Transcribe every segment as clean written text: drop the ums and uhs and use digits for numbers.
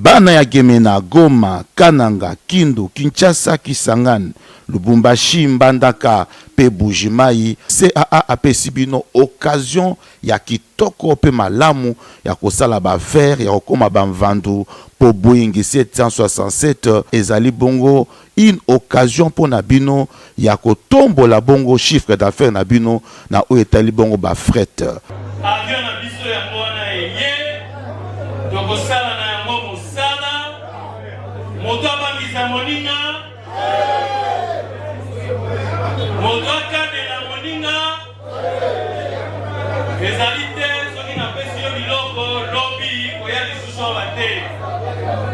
Bana ya Gemena, Goma, Kananga, Kindu, Kinshasa, Kisangani, Lubumbashi, Mbandaka, pe Bujimai, CAA apesi bino occasion ya kitoko pe malamu ya kosala ba faire ya kokoma ba mvandu po Boeing 767 ezali bongo une occasion pour na bino ya kotombola bongo chiffre d'affaires na bino na o etali bongo ba fret. Avion na biso ya mwana eye tokosala na yango mosala moto abangisa moninga moto akadela moninga ezali te soki napesi yo biloko lobi koya lisusu awa te.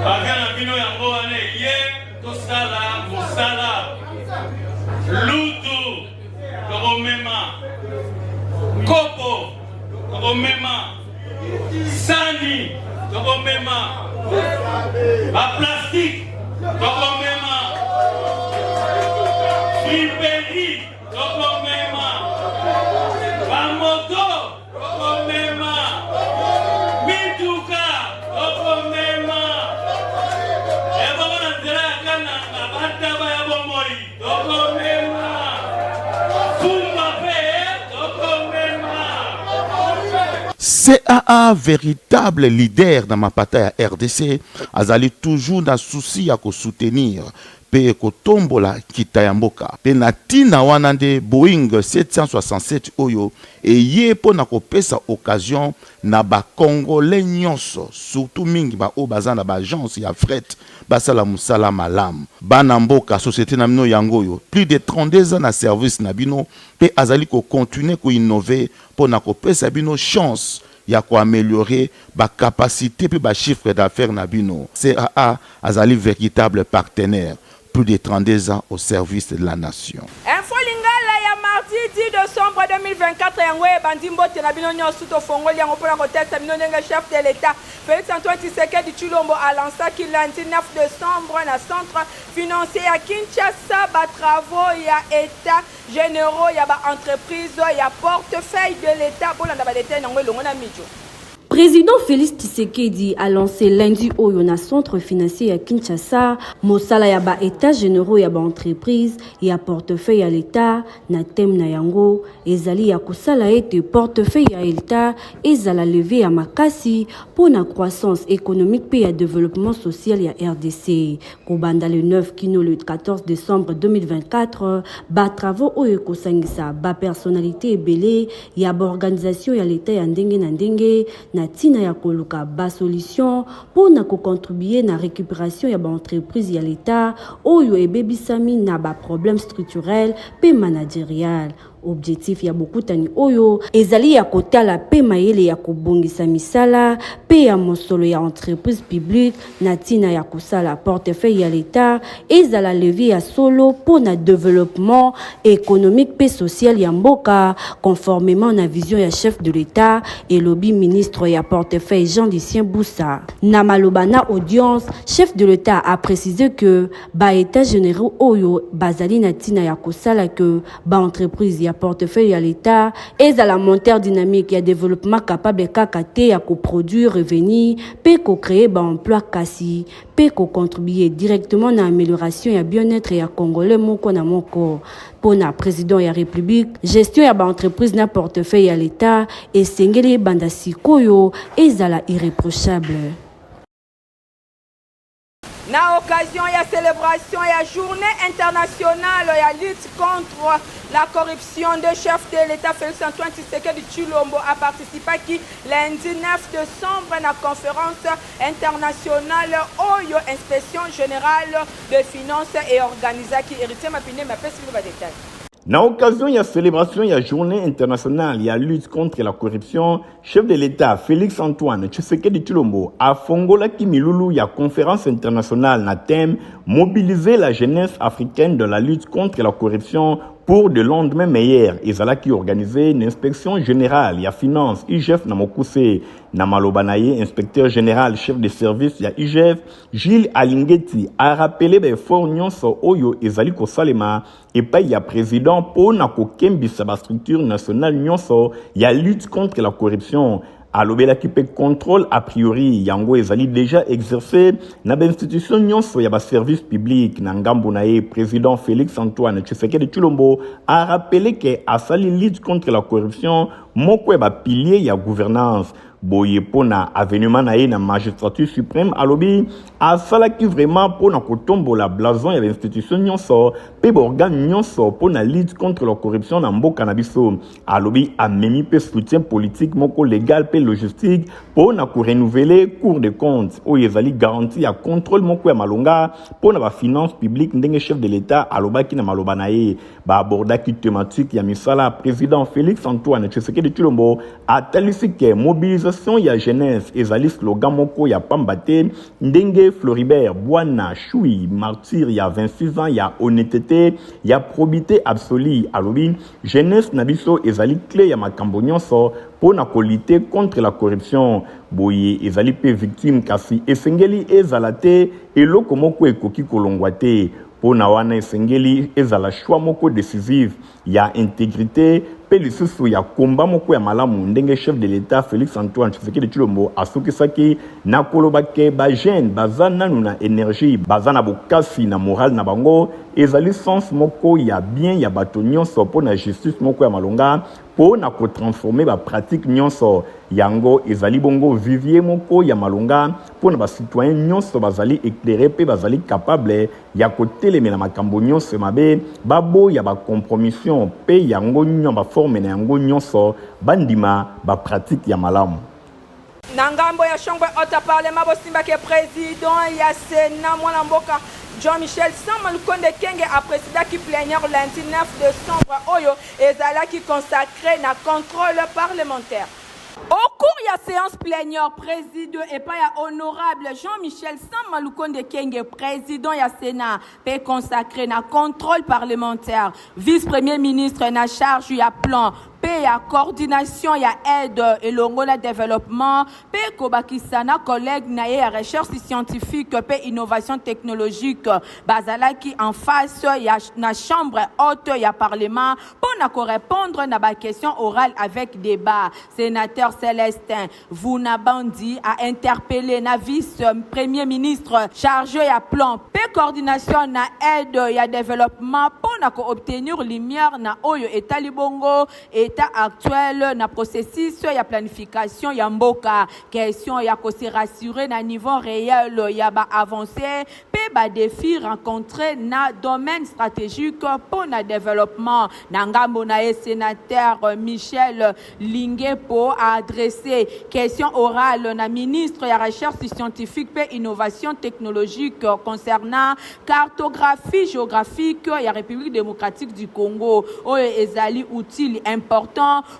Avion na bino yango wana eye tosala mosala lutu tokomema kopo tokomema sani tokomema ba plastique tokomema friperi tokomema ba moto tokomema mituka tokomema ebongo na nzela ya kananga bataba ya bomoi tokomema fumba pe tokomema. CAA, véritable leader dans ma bataille à RDC, azali toujours dans souci à soutenir pe kotombola kitayamboka. Pe natina wanande Boeing 767 oyo et ye po na kopesa occasion na ba Congolais nyonso, surtout mingi ba o bazana ba agence ya fret basala musala malam. Banamboka société na mino yangoyo, plus de 32 ans na service na bino pe azali ko continuer ko innover po na kopesa bino chance ya ko améliorer ba capacité pe ba chiffre d'affaires na bino. CAA azali véritable partenaire, plus de 32 ans au service de la nation. Info lingala ya mardi 10 décembre 2024 yango bandimbo tena bino nyosu to fongoli yango pona ko testa bino ndenga chef de l'état Félix Antoine Tshisekedi Tshilombo a lancé ki lundi 9 décembre na centre financier ya Kinshasa ba travaux ya état généraux ya ba entreprise ya portefeuille de l'état bolanda ba l'état yango longo na mijo. Président Félix Tshisekedi a lancé lundi au Yona Centre financier à Kinshasa, Mosala Yaba État généraux Yaba entreprise, ya portefeuille à l'État, na thème na yango, ezali ya kusala ete portefeuille à l'État, ezala levé à Makasi pour la croissance économique et à développement social ya RDC. Kobanda le 9 kino le 14 décembre 2024, ba travaux au Ekosangisa, ba personnalité belé, yaba organisation ya l'État ya ndenge na ndenge, na tina ya koluka ba solution pour na ko contribuer na récupération ya ba entreprise ya l'état oyo ebebisami na ba problème structurel pe managérial. Objectif ya bokutani oyo ezali ya kotala pe mayele ya kobongisa misala pe ya mosolo ya entreprise publique na tina ya kosala portefeuille ya l'état ezala levier ya solo pour na développement économique pe social ya mboka conformément na vision ya chef de l'état et lobby ministre ya portefeuille Jean-Lucien Boussa. Na malobana audience, chef de l'état a précisé que ba état généraux oyo bazali na tina ya kosala que ba entreprise ya portefeuille à l'État et à la montée dynamique et développement capable kakate à co-produire revenus peut co-créer ba emploi kasi peut co-contribuer directement à l'amélioration et à bien-être et à Congolais moko na moko pour na président et République gestion ya ba entreprise na portefeuille à l'État et sengeli banda sikoyo et la irréprochable. Na occasion ya célébration ya journée internationale ya lutte contre la corruption, de chef de l'État Félix Antoine Tshisekedi Tshilombo a participé qui lundi 9 décembre à la conférence internationale Oyo Inspection Générale de Finances et organisée qui héritier mapine ma pèse le détail. Na occasion ya célébration ya journée internationale ya lutte contre la corruption, chef de l'État Félix Antoine Tshisekedi Tshilombo a fongola ki milulu ya conférence internationale na thème mobiliser la jeunesse africaine de la lutte contre la corruption pour de lendemains meilleurs. Ezala qui organisé une inspection générale ya finance IGF na mokuse na malobanaye inspecteur général chef de service ya IGF Gilles Alingeti a rappelé be effort nyonso oyo ezali ko salema et pa ya président pour na ko kembisa ba structure nationale nyonso ya lutte contre la corruption alobela ki pe contrôle a priori yango ezali déjà exercé na ba institution nyonso ya ba service public na ngambo na ye. Président Félix Antoine Tshisekedi Tshilombo a rappelé que asali lutte contre la corruption moko ba pilier ya gouvernance boye pona avènement na ye na magistrature suprême alobi asalaki vraiment pona kotombola blason ya institution nyonso pe organe nyonso pona lutte contre la corruption na mboka na biso. Alobi amemi pe soutien politique moko légal pe logistique pona ko renouveler cour des comptes o ezali garantie ya contrôle moko ya malonga pona ba finance publique ndenge chef de l'état alobaki na maloba na ye ba abordaki thématique ya misala. Président Félix Antoine Tshisekedi Tshilombo atalisi ke mobilisation ya jeunesse ezali slogan moko ya pambate ndenge Floribert Bwana Choui martyr ya 26 ans ya honnêteté ya probité absolue. Alobi jeunesse na biso ezali clé ya makambo nyonso pona ko lutter contre la corruption. Boye ezali pe victime kasi esengeli ezala te eloko moko ekoki kolongwa te pona wana esengeli ezala choix moko décisif ya intégrité pe lisusu ya komba moko ya malamu ndenge chef de l'état Félix Antoine Tshisekedi Tshilombo asukisaki na koloba ke ba jeune baza nanu na énergie baza na bokasi na moral na bango ezali sens moko ya bien ya bato nyonso pona justice moko ya malonga pona ko transformer ba pratique nyonso yango ezali bongo vivier moko ya malonga pona ba citoyen nyonso bazali éclairé pe bazali capable ya kotelemela makambo nyonso mabe babo ya ba compromission pe yango nyamba forme na yango nyonso bandima ba pratique ya malamu. Nangambo ya Chongwe Ota Parlement bosimba ke président ya Sénat mwana mboka Jean-Michel Sama Lukonde Kenge a présidé qui plénière le lundi 9 décembre Oyo ezala qui consacré na contrôle parlementaire. Au cours de la séance plénière, président et pas honorable Jean-Michel Sama Lukonde Kenge, président du Sénat, peut consacrer na contrôle parlementaire, vice-premier ministre na charge ya plan, ya coordination ya aide et longola développement pe kobakisana collègue na ya recherche scientifique pe innovation technologique bazalaki en face ya na chambre haute ya parlement pour na ko répondre na ba question orale avec débat. Sénateur Célestin Vunabandi a interpellé na vice premier ministre chargé ya plan pe coordination na aide ya développement pour na ko obtenir lumière na oyo état libongo état actuel na processus ya planification ya mboka question ya ko se rassurer na niveau réel ya ba avancé pe ba défi rencontré na domaine stratégique pour na développement na ngambo na sénateur Michel Lingepo a adressé question orale na ministre ya recherche scientifique pe innovation technologique concernant cartographie géographique ya République démocratique du Congo oyo ezali utile important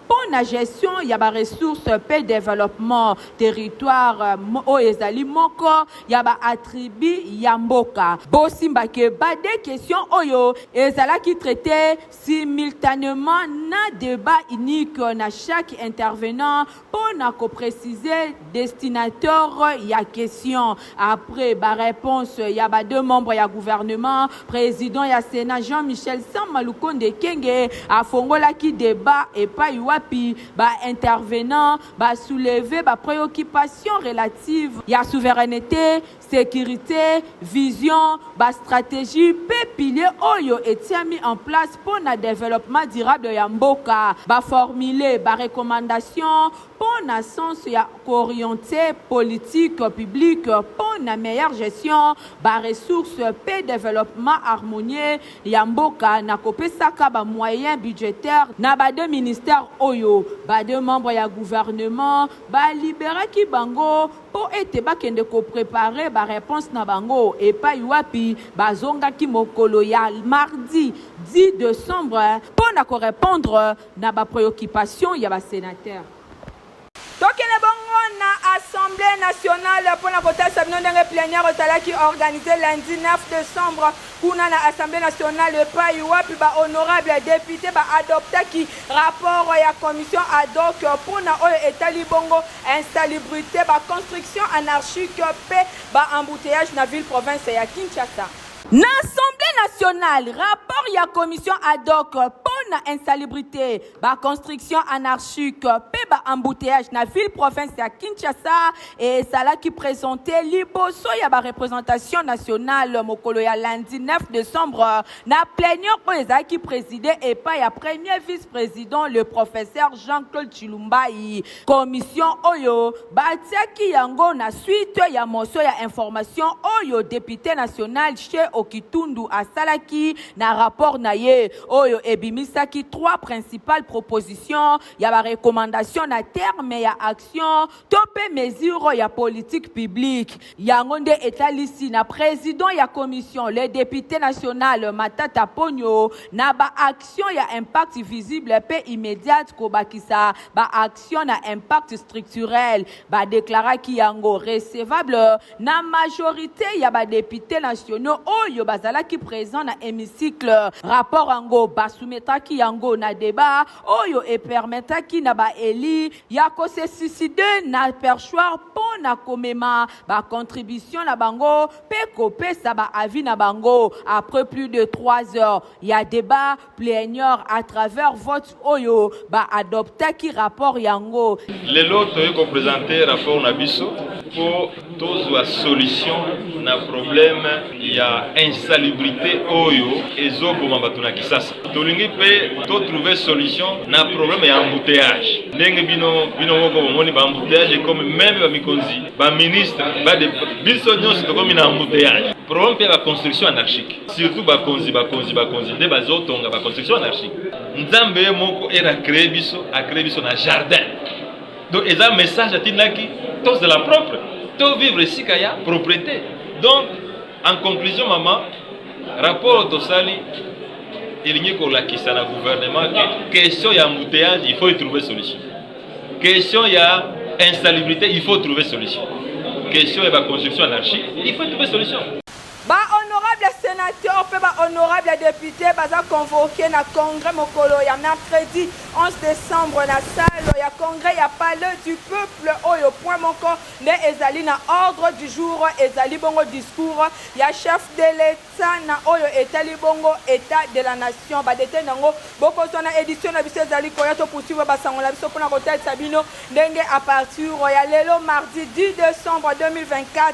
pour la gestion ya ba ressources pe développement territoire o ezali moko ya ba attribut ya mboka bosimba ke ba des questions oyo ezala qui traité simultanément na débat unique na chaque intervenant pour na ko préciser destinateur ya question après ba réponse ya ba deux membres ya gouvernement président ya Sénat Jean-Michel Sama Lukonde Kenge a fongola qui débat et pas wapi ba intervenant ba soulever ba préoccupation relative ya souveraineté sécurité vision ba stratégie pe pilier oyo etiami en place pour na développement durable ya mboka ba formuler ba recommandation pour na sens ya orienté politique publique pour na meilleure gestion ba ressources pe développement harmonieux ya mboka na kopesaka ba moyens budgétaires na ba deux ministères oyo ba deux membres ya gouvernement ba libérer ki bango pour ete ba kende ko préparer ba réponse na bango et pas wapi ba zonga ki mokolo ya mardi 10 décembre pour na ko répondre na ba préoccupation ya ba sénateur. Tokene bongo na Assemblée nationale pour la votation sabino ndenge plénière qui organisé lundi 9 décembre kuna na Assemblée nationale le pas wapi ba honorable député ba adopta ki rapport ya commission ad hoc pour na oyo etali bongo insalubrité ba construction anarchique pe ba embouteillage na ville province ya Kinshasa. Na Assemblée nationale rapport ya commission ad hoc pour na insalubrité, ba construction anarchique, pe ba embouteillage na ville province ya Kinshasa et sala qui présentait liboso ya ba représentation nationale mokolo ya lundi 9 décembre na plénière oyo qui présidait et pas ya premier vice-président le professeur Jean-Claude Chilumbai. Commission oyo batiaki yango na suite ya motion ya information oyo député national chez Okitundu asalaki na rapport na ye oyo ebimisaki 3 principales propositions ya ba recommandation na terme ya action topé mesure ya politique publique yango nde etalisi na président ya commission le député national Matata Ponyo na ba action ya impact visible pe immédiate ko bakisa ba action na impact structurel ba déclaraki yango recevable na majorité ya ba députés nationaux oyo bazalaki présent na hémicycle rapport yango basumetaki yango na débat oyo e permetaki na ba eli ya ko se suicider na perchoir pour na komema ba contribution na bango pe kopesa ba avis na bango après plus de 3 heures ya débat plénière à travers vote oyo ba adoptaki rapport yango lelo toyeko présenter rapport na biso pour tozwa solution na problème ya insalubrité oyo ezoboma bato na Kisasa tolingi pe to trouver solution na problème ya embouteillage ndenge bino moko bomoni ba embouteillage comme même ba mikonzi ba ministre ba de biso nyonso tokomi na embouteillage problème pe ba construction anarchique surtout ba konzi nde bazotonga ba construction anarchique nzambe moko era créer biso na jardin donc eza message atinaki tous de la propre to vivre ici kaya propriété donc en conclusion maman rapport tosali ilingi ko lakisa na gouvernement que question ya embouteillage il faut y trouver solution question ya insalubrité il faut trouver solution question ya construction anarchique il faut trouver solution. Ba honorable sénateur pe ba honorable député baza convoqué na congrès mokolo ya mercredi 11 décembre na salle ya congrès ya palais du peuple oyo point moko ne ezali na ordre du jour ezali bongo discours ya chef de l'état na oyo etali bongo état de la nation ba dete nango boko zona édition na biso ezali koya to poursuivre ba sangola biso pona kotel sabino ndenge à partir ya lelo mardi 10 décembre 2024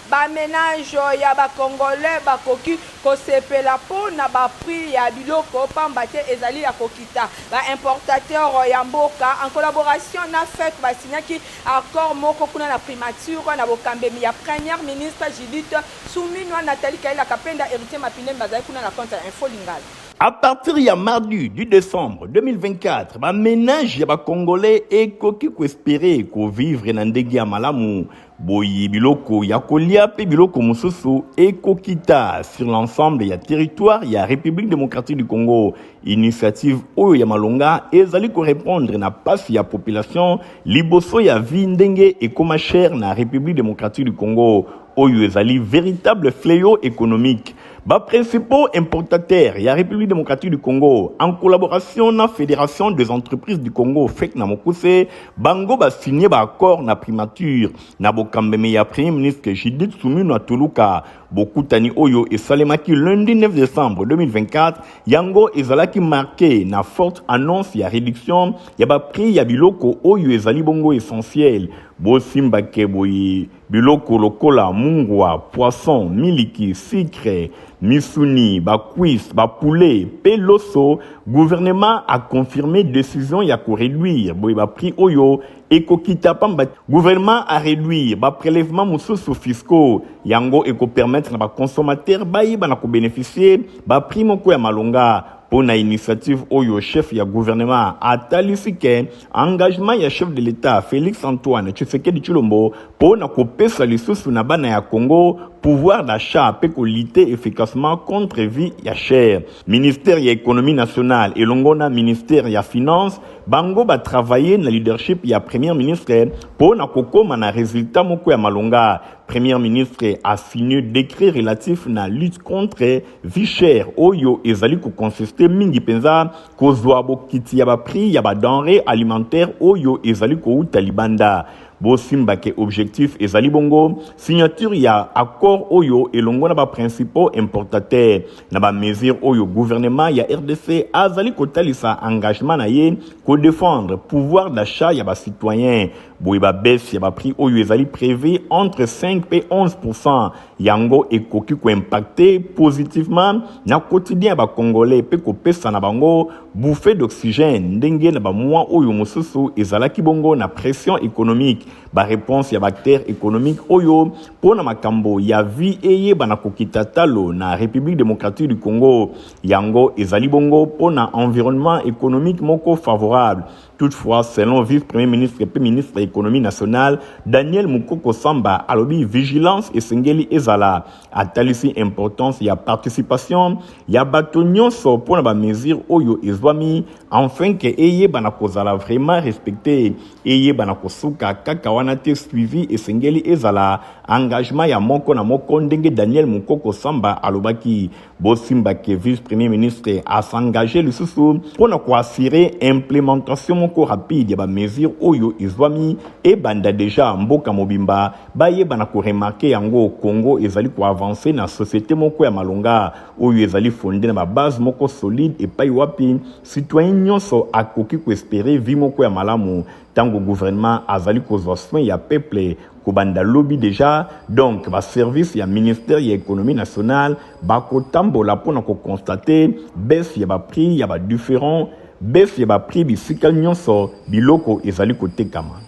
ba ménage ya ba congolais bakoki kosepela po na ba prix ya biloko pamba te ezali ya kokita ba importateur ya mboka en collaboration na FEC ba signaki accord moko kuna na primature na bokambemi ya première ministre Judith Suminwa Nathalie Kaila Kapenda héritier Mapine bazali kuna na compte info lingala. À partir de mardi 10 décembre 2024, ba ménage ya ba congolais ekoki ko espérer ko vivre na ndenge ya malamu boyi biloko ya kolia pe biloko mususu ekokita sur l'ensemble ya territoire ya République démocratique du Congo. Initiative oyo ya malonga ezali ko répondre na pasi ya population liboso ya vie ndenge ekoma cher na République démocratique du Congo. Oyo ezali véritable fléau économique. Ba principaux importateurs ya République démocratique du Congo en collaboration na Fédération des entreprises du Congo FEC na Mokuse bango ba signé ba accord na primature na bokambeme ya premier ministre Judith Suminwa Tuluka bokutani oyo esalemaki lundi 9 décembre 2024 yango ezalaki marqué na forte annonce ya réduction ya ba prix ya biloko oyo ezali bongo essentiel bosimba keboyi biloko lokola mungwa poisson miliki sucre misuni ba cuisse ba poulet peloso gouvernement a confirmé décision ya ko réduire boy ba prix oyo ekokita pamba gouvernement a réduire ba prélèvement mususu fiscaux yango eko permettre na ba consommateur bayiba na ko bénéficier ba prix moko ya malonga. Pour une initiative oyo chef ya gouvernement atalisi ke engagement ya chef de l'État Félix Antoine Tshisekedi Tshilombo pour na kopesa lisusu na bana ya Congo pouvoir d'achat pe ko lutter efficacement contre vie ya cher. Ministère ya économie nationale et longona ministère ya finance bango ba travailler na leadership ya premier ministre pour na kokoma na résultat moko ya malonga. Premier ministre a signé décret relatif na lutte contre vie chère oyo ezali ko consister mingi penza kozwa bokiti ya ba prix ya ba denrées alimentaires oyo ezali ko uta libanda. bosimba ke objectif ezali bongo signature ya accord oyo elongo na ba principaux importateurs na ba mesure oyo gouvernement ya RDC azali kotalisa engagement na ye ko défendre pouvoir d'achat ya ba citoyens boye ba baisse ya ba prix oyo ezali prévu entre 5 et 11%. Yango ekoki ko impacter positivement na quotidien ba congolais pe ko pesa na bango bouffée d'oxygène ndenge na ba mois oyo mosusu ezalaki bongo na pression économique ba réponse ya bactère économique oyo pona makambo ya vie eye bana kokita talo na République démocratique du Congo yango ezali bongo pona environnement économique moko favorable. Toutefois, selon vice-premier ministre et ministre de l'économie nationale, Daniel Mukoko Samba, alobi vigilance et sengeli ezala. Atalisi importance ya participation, ya batonyon so pour la mesure oyo ezwami, afin que eye banakozala vraiment respecté, eye banakosuka kakawana te suivi et sengeli ezala. Engagement ya moko na moko ndenge Daniel Mukoko Samba alobaki, bosimba ke vice-premier ministre a s'engagé le sous pour na ko assurer implémentation moko rapide ya ba mesure oyo izwami e banda déjà mboka mobimba baye bana ko remarquer yango Congo ezali ko avancer na société moko ya malonga oyo ezali fondé na ba base moko solide et pa wapi citoyen nyonso akoki ko espérer vie moko ya malamu tango gouvernement azali ko soin ya peuple Kobanda lobby déjà, donc, va service, il y a ministère, il y a économie nationale, bako tambola pour nous constater, baisse, il y a prix, il y a différents, baisse, il y a prix, bisikal nyonso, biloko, ezali kote kama.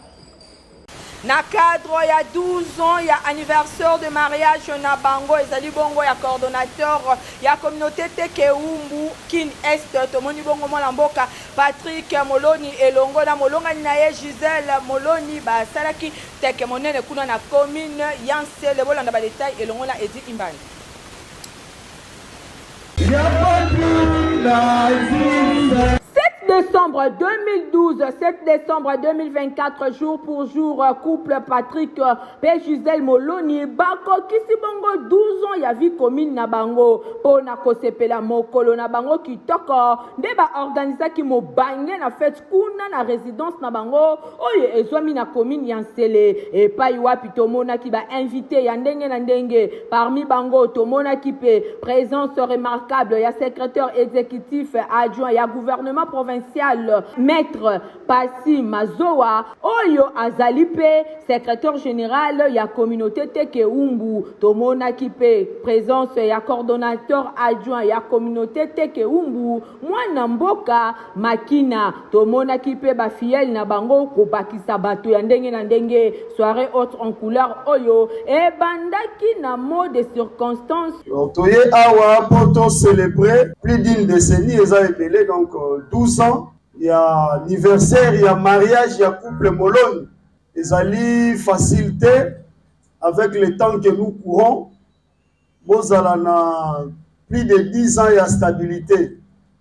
Na cadre, il y a 12 ans, il y a anniversaire de mariage na bango, ezali bongo, il y a coordonnateur, il y a communauté Tekeumbu, Kin Est, Tomoni bongo Molamboka, Patrick Moloni, Elongo na Molonga Naye, Gisèle Moloni, Salaki, Tekemonene Kuna na commune, Yanse, le bolanda ba détail, Elongo na Edi Imbani. 7 décembre 2012, 7 décembre 2024, jour pour jour, couple Patrick P. Gisèle Moloni, Bako Kisibongo, 12 ans, ya vi commune na bango, pona kosepela mokolo na bango kitoko, deba organisa ki mo bangé na fête kuna na résidence na bango, oye ezwami na commune yansele, et pa iwapi tomona ki ba invité ya ndenge na ndenge, parmi bango tomona ki pe présence remarquable, ya secrétaire exécutif adjoint, ya gouvernement provincial, Maître Passi Mazoa, Oyo Azalipe, secrétaire général, ya communauté Tekeumbu, Tomona Kipe, présence ya coordonnateur adjoint, ya communauté Tekeumbu, Mwana Mboka, Makina, Tomona Kipe, Bafiel Nabango, Kobakisa Bato Yandenge Nandenge, soirée haute en couleur Oyo, et Bandaki na mot de circonstances. Toye Awa, pour célébrer plus d'une décennie, ils ont appelé donc 12 ans. Il y a anniversaire, il y a mariage, il y a couple Moloni. Ils allaient faciliter avec le temps que nous courons. Nous avons plus de 10 ans, il y a stabilité.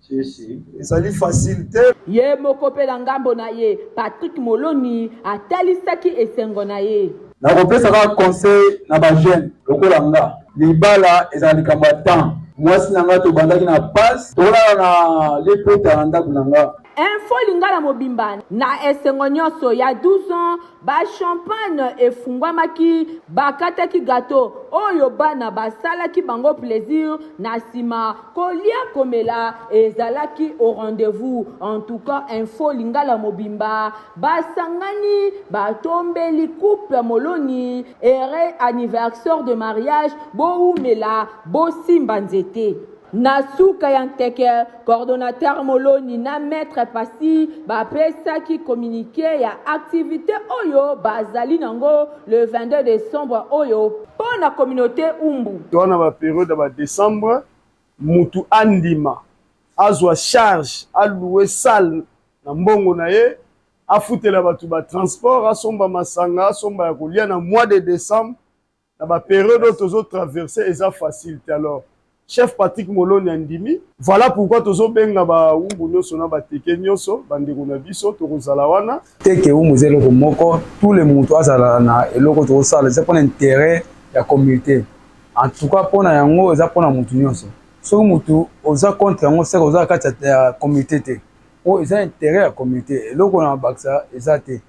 Ils allaient faciliter. Ye mokope langambo na ye, Patrick Moloni, a talisaki esengo na ye. Na kopesa ka conseil na ba jeune, lokolanga. Libala ezali kambatan. Mwasi nanga to bandaki na passe, tola na lepota na ndaku nanga. Info lingala mobimba na esengo nyonso ya 12 ans ba champagne efungwamaki bakataki gâteau oyo bana basalaki bango plaisir na sima kolia komela ezalaki au rendez-vous. En tout cas info lingala mobimba basangani batombeli couple Moloni ere anniversaire de mariage boumela bosimba nzete. Nasuka Yanteke, coordonnateur Moloni na maître Passi, pesa qui communiqué ya activité Oyo, Bazali Nango, le 22 décembre Oyo, pour la communauté Umbu. Dans la période de décembre, Mutu Andima, Azwa charge, a loué salle, na mbongo na ye, a fouté la batuba transport, a somba masanga, a somba yakulia, na mois de décembre, dans la période où tous autres traversés, ils ont facilité alors. Chef Patrick Moloni Andimi, voilà pourquoi tozo benga ba umbu nyoso na ba teke nyoso bandeko na biso tokozala wana teke umbu zelo komoko tous les mutu azala na eloko tozala c'est pour intérêt ya communauté en tout cas pona yango eza pona mutu nyoso so mutu oza contre yango c'est oza kati ya communauté te o eza intérêt ya communauté eloko na baksa eza te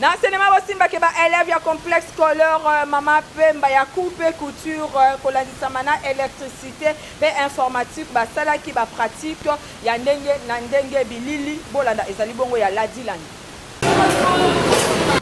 L'enseignement Bosimba qui est élève ya complexe scolaire Mama Pemba ya coupe couture kolandisama électricité et informatique basala qui ba pratique ya ndenge bilili bolanda ezali bongo ya Ladiland.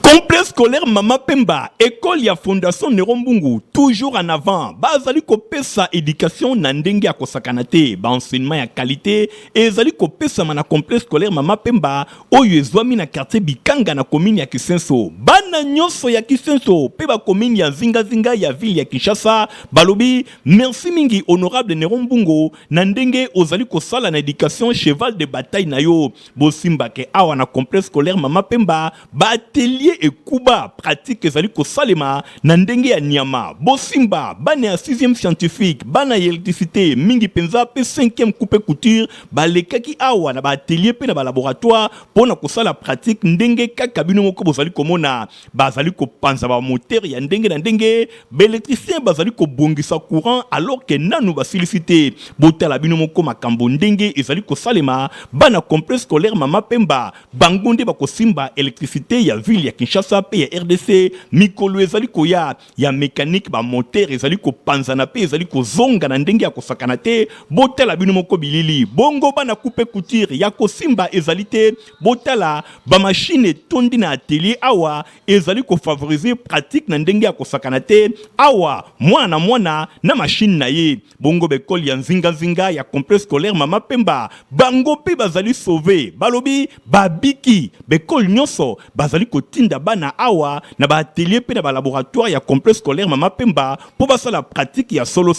Complexe scolaire Mama Pemba, école ya Fondation Nerombungu, toujours en avant. Bazali ko pesa éducation na ndenge ya kosakanate, ba enseignement ya qualité, et zali ko pesa mana complexe scolaire Mama Pemba, oyo ezwami na quartier Bikanga na commune ya Kisenso. Bana nyonso ya Kisenso, pe ba commune ya Zinga ya ville ya Kinshasa, balobi, merci mingi honorable Nerombungu, na ndenge ozali ko sala na éducation cheval de bataille na yo. Bosimba ke awa na complexe scolaire Mama Pemba, ba atelier et kuba pratique ezali ko salema na ndenge ya nyama. Bosimba bana ya 6e scientifique, bana ya électricité mingi penza pe 5e coupe couture, balekaki awa na ba atelier pe na ba laboratoire pona ko sala pratique ndenge kaka bino moko bozali komona. Bazali ko panza ba moteur ya ndenge na ndenge, l'électricien bazali ko bongisa courant alors que nanu ba félicité. Botala bino moko makambo ndenge ezali ko salema bana complexe scolaire Mama Pemba, bangonde ba ko simba électricité ya ville ya Kinshasa pe ya RDC, mikolo ezali koya ya mécanique ba moteur ezali ko panzana pe ezali ko zonga na ndenge ya kosakana te. Botala bino moko bilili bongo bana coupe couture ya ko simba ezali te. Botala ba machine tondi na atelier awa ezali ko favoriser pratique na ndenge ya kosakana te. Awa mwana na machine na ye bongo bekol ya nzinga ya complexe scolaire Mama Pemba, bango pe bazali sauver balobi babiki bekol nyonso bazali kotinda bana awa na ba atelier pe na ba laboratoire ya complexe scolaire Mama Pemba pour basala pratique ya solo.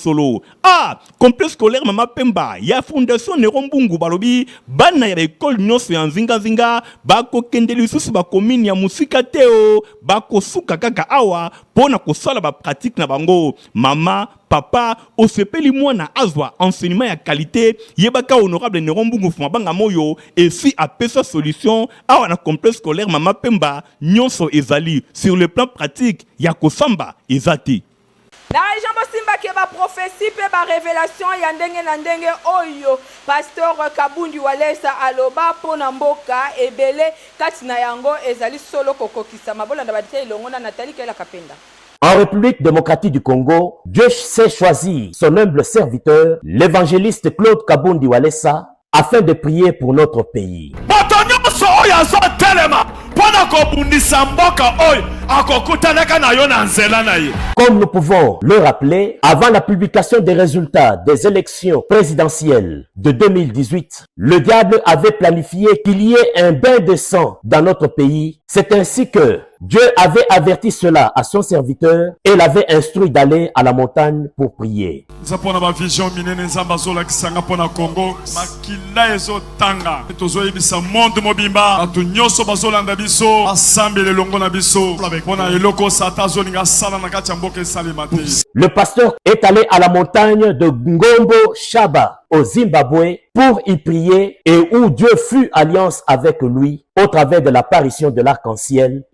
Complexe scolaire Mama Pemba ya Fondation Nerombungu balobi bana ya école nyonso ya nzinga bako kendeli susu ba commune ya musika teo bako suka kaka awa pona ko sala ba pratique na bango. Mama papa osepeli mwana azwa enseignement ya qualité yebaka honorable Nerombungu fumabanga moyo et si apesa solution awa na complexe scolaire Mama Pemba nyonso ezali sur le plan pratique ya kosamba ezati. Na Jean Bosimba qui ba prophétie pe ba révélation ya ndenge na ndenge oyo pasteur Kabundi Walesa aloba pona mboka ebele kati na yango ezali solo kokokisa mabola nda badite ilongona Nathalie Kela Kapenda. En République démocratique du Congo, Dieu sait choisir son humble serviteur, l'évangéliste Claude Kabundi Walesa, afin de prier pour notre pays. Comme nous pouvons le rappeler, avant la publication des résultats des élections présidentielles de 2018, le diable avait planifié qu'il y ait un bain de sang dans notre pays. C'est ainsi que Dieu avait averti cela à son serviteur et l'avait instruit d'aller à la montagne pour prier. Le pasteur est allé à la montagne de Ngombo Shaba au Zimbabwe pour y prier et où Dieu fut alliance avec lui au travers de l'apparition de l'arc-en-ciel.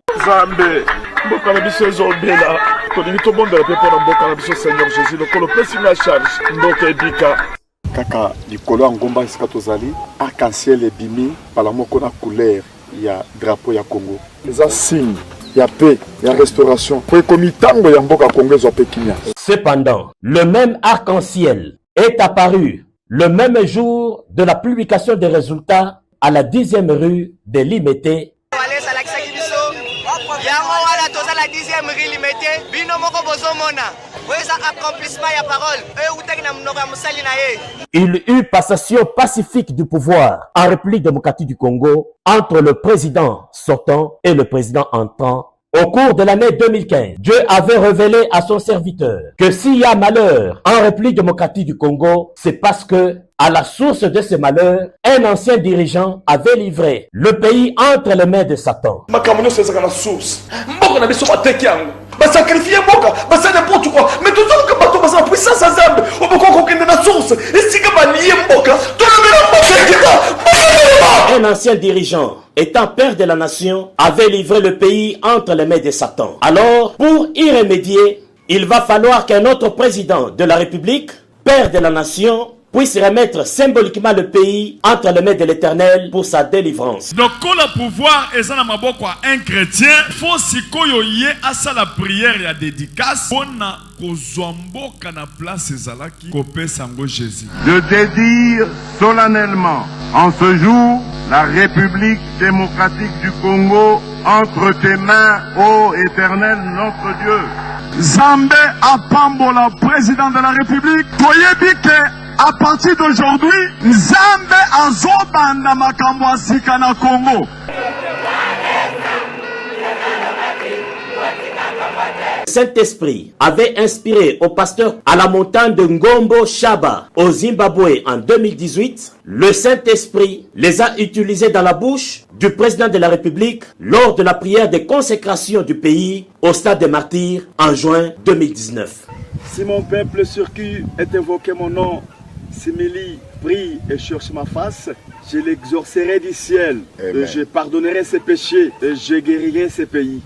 Kaka likolo ya ngomba esika tozali arc-en-ciel ebimi pala moko na couleur ya drapeau ya Congo. Eza signe ya paix, ya restauration. Pour komitango ya mboka Congo zo pekinya. Cependant, le même arc-en-ciel est apparu le même jour de la publication des résultats à la 10e rue de Limete. Il eut passation pacifique du pouvoir en République démocratique du Congo entre le président sortant et le président entrant. Au cours de l'année 2015, Dieu avait révélé à son serviteur que s'il y a malheur en République démocratique du Congo, c'est parce que, à la source de ce malheur, un ancien dirigeant avait livré le pays entre les mains de Satan. Un ancien dirigeant, étant père de la nation, avait livré le pays entre les mains de Satan. Alors, pour y remédier, il va falloir qu'un autre président de la République, père de la nation, puisse remettre symboliquement le pays entre les mains de l'Éternel pour sa délivrance. Donc quand le pouvoir est dans maboko un chrétien, faut sikoyo yé asa la prière et la dédicace pona kozwamboka na place ezalaki kopé sango Jésus. Je dédire solennellement en ce jour la République démocratique du Congo entre tes mains, ô Éternel notre Dieu. Zambé Apambola, président de la République, toyebi ke à partir d'aujourd'hui, Zambé azobanda makambo asika na Congo. Saint-Esprit avait inspiré au pasteur à la montagne de Ngombo Shaba au Zimbabwe en 2018. Le Saint-Esprit les a utilisés dans la bouche du président de la République lors de la prière de consécration du pays au stade des martyrs en juin 2019. Si mon peuple sur qui est invoqué mon nom s'humilie, prie et cherche ma face, je l'exorcerai du ciel, et je pardonnerai ses péchés et je guérirai ses pays.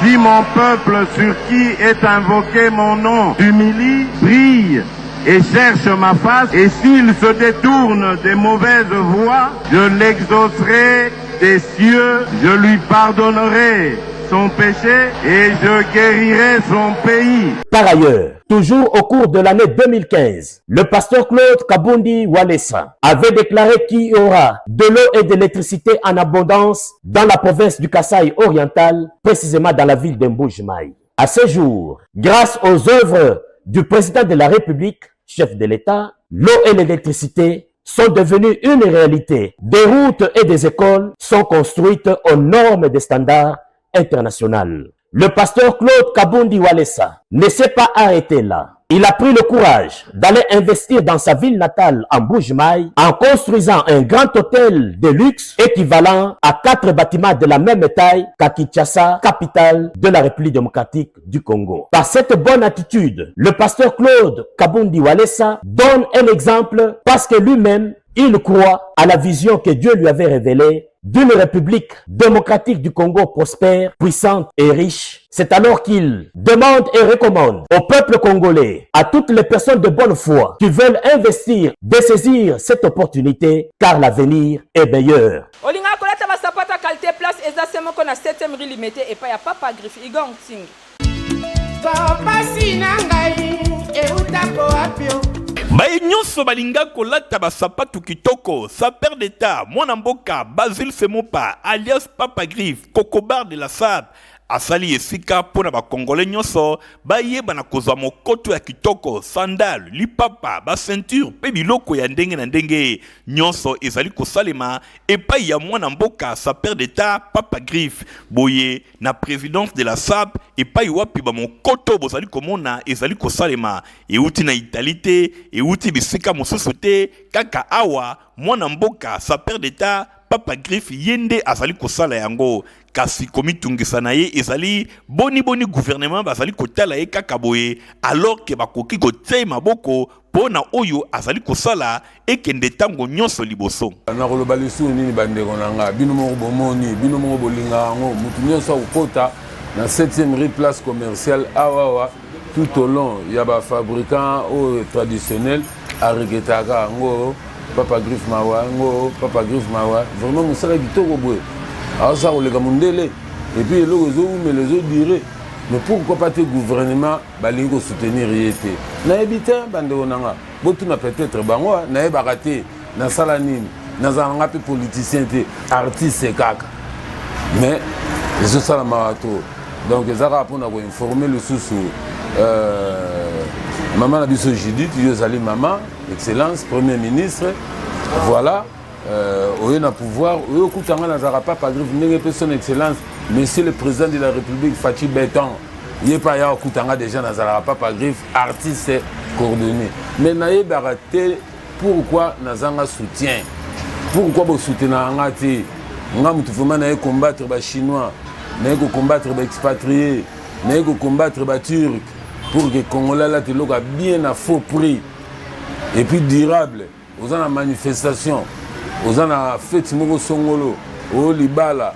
Si mon peuple sur qui est invoqué mon nom s'humilie, prie et cherche ma face, et s'il se détourne des mauvaises voies, je l'exaucerai des cieux, je lui pardonnerai son péché et je guérirai son pays. Par ailleurs, toujours au cours de l'année 2015, le pasteur Claude Kabundi Walesa avait déclaré qu'il y aura de l'eau et de l'électricité en abondance dans la province du Kasaï oriental, précisément dans la ville d'Mbujimai. À ce jour, grâce aux œuvres du président de la République, chef de l'État, l'eau et l'électricité sont devenues une réalité. Des routes et des écoles sont construites aux normes des standards internationaux. Le pasteur Claude Kabundi Walesa ne s'est pas arrêté là. Il a pris le courage d'aller investir dans sa ville natale en Mbujimai en construisant un grand hôtel de luxe équivalent à 4 bâtiments de la même taille qu'à Kinshasa, capitale de la République démocratique du Congo. Par cette bonne attitude, le pasteur Claude Kabundi Walesa donne un exemple parce que lui-même, il croit à la vision que Dieu lui avait révélée d'une République démocratique du Congo prospère, puissante et riche. C'est alors qu'il demande et recommande au peuple congolais, à toutes les personnes de bonne foi qui veulent investir, de saisir cette opportunité car l'avenir est meilleur. Olinga kolata basapata qualité place exactement qu'on a 7e rue limité et pas ya papa griffe Igor Ting. Papa sinangai e utako apio. Baye nyonso balinga kolata basapatu kitoko, sa père d'état, mwana mboka, Basile Semopa, alias Papa Griffe, Cocobar de la Sab, asali esika pona ba congolais nyonso, baye bana kozwa mokoto ya kitoko, sandal, lipapa, ba ceinture, pe biloko ya ndenge na ndenge, nyonso ezali kosalema, epai ya mwana mboka, sa père d'état, Papa Griffe, boye, na présidence de la SAB, epai wapi ba mokoto bozali komona, ezali kosalema, euti na Italie, euti bisika mosusu te, kaka awa, mwana mboka, sa père d'état, Papa Griffe yende azali kosala yango kasi komitungisa na ye ezali boni gouvernement bazali kotala ye kaka boye alors que bakoki kotia maboko pona oyo azali kosala ekende tango nyonso liboso na koloba lisusu nini bandeko nanga bino moko bomoni bino moko bolinga yango mutu nyonso akokota na 7e rue place commerciale awawa tout au long ya ba fabricant au traditionnel areketaka yango Papa Griffe mawa ngo Papa Griffe mawa vraiment mosala kitoko boye alors ça koleka mondele et puis les autres diraient mais pourquoi pas te gouvernement balingi ko soutenir yete na ebita bandeko nanga botuna peut-être bango na ebaka te na sala nini na zanga pe politicien te artiste kaka mais les autres sala marato donc ezaka pona ko informer le sous maman a biso Judith Yozali maman excellence premier ministre voilà on a pouvoir au kutanga na zara Papa Griffe ndenge pe son excellence monsieur le président de la République Fachi Beton il pas ya kutanga déjà na zara Papa Griffe artiste coordonné mais na yebaraté pourquoi nazanga soutien pourquoi bo soutenir ngati nga mutu vraiment na combattre ba chinois na combattre ba expatriés na combattre ba turcs pour que Congolais là te loka bien à faux prix et puis durable aux en manifestation aux en fête moko songolo au libala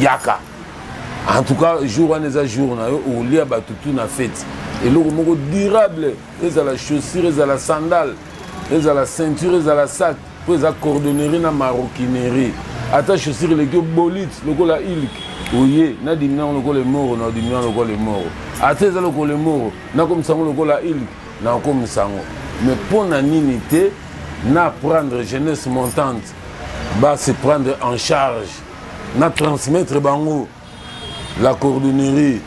yaka en tout cas jour en eza jour na au lia batutu na fête et le moko durable les à la chaussure les à la sandale ezala ceinture ezala sac po eza cordonnerie na maroquinerie ata chaussure eleki bolit lokola ilk oye na dimina lokola emoro na dimina lokola emoro ata eza lokola emoro nakomisango lokola ilk nakomisango mais mpo na nini te na prendre jeunesse montante va se prendre en charge na transmettre bango la cordonnerie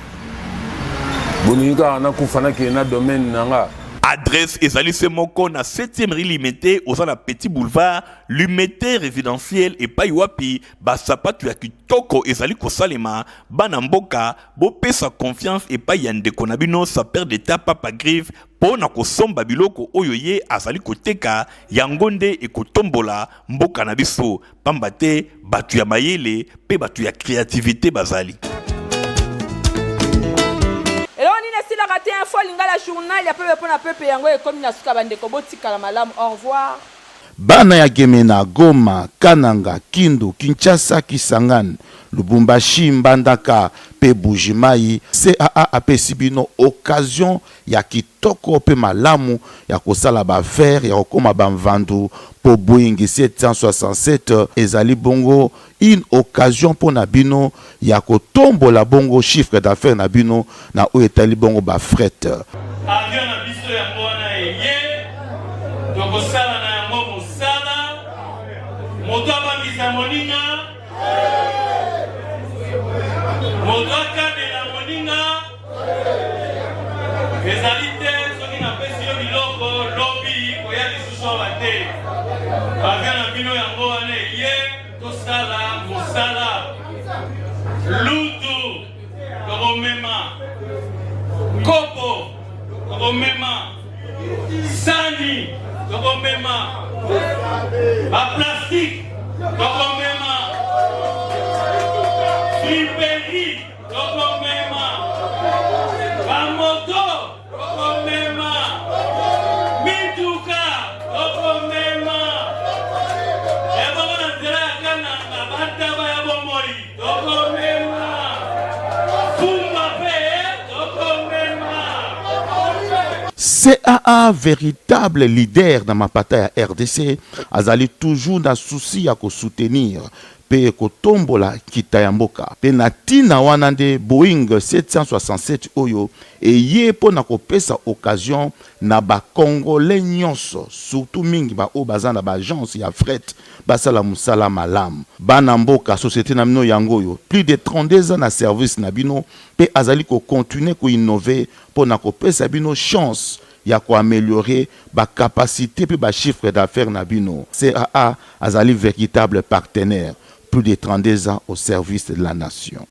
bolingi kaka nakufa nakende na domaine nanga. Adresse ezali moko na 7e rue Limité aux na Petit Boulevard Limité résidentiel et paiwapi basapatu ya kitoko ezali kosalema bana mboka bopesa confiance et pa yande konabino sa père d'état Papa Grive pona kosomba biloko oyo ye azali koteka yangonde e kotombola mboka na biso pambate batu ya mayele pe batu ya créativité bazali. Raté un fois lingala journal ya pepe pona pepe yango e komi na suka bandeko botikala malamu. Au revoir. Bana ya Gemena, Goma, Kananga, Kindu, Kinshasa, Kisangani, Lubumbashi, Mbandaka, pe Bujimai, CAA apesi bino occasion ya kitoko pe malamu ya kosala ba faire ya kokoma ba mvandu po Boeing 767 ezali bongo une occasion pour na bino ya kotombola bongo chiffre d'affaires na bino na o etali bongo ba fret. Avion na biso ya mwana eye tokosala na yango mosala moto abangisa moninga moto akabela moninga ezali te soki napesi yo biloko lobi koya lisusu awa te avion na bino yango wana eye tosala mosala lutu tokomema kopo tokomema sani tokomema baplastique tokomema friperi tokomema bamoto tokomema mituka tokomema ebongo na nzela ya kananga bataba ya bomoi tokomema fumba pe tokomema. CAA, véritable leader dans ma bataille à RDC, azali toujours dans souci à soutenir pe kotombola kitayamboka pe natina wanande Boeing 767 oyo et ye po na kopesa occasion na ba congolais nyonso surtout mingi ba o bazana ba agence ya fret basala musala malam bana mboka société na mino yangoyo plus de 32 ans na service na bino pe azali ko continuer ko innover po na kopesa bino chance ya ko améliorer ba capacité pe ba chiffre d'affaires na bino. CAA azali véritable partenaire plus de 32 ans au service de la nation.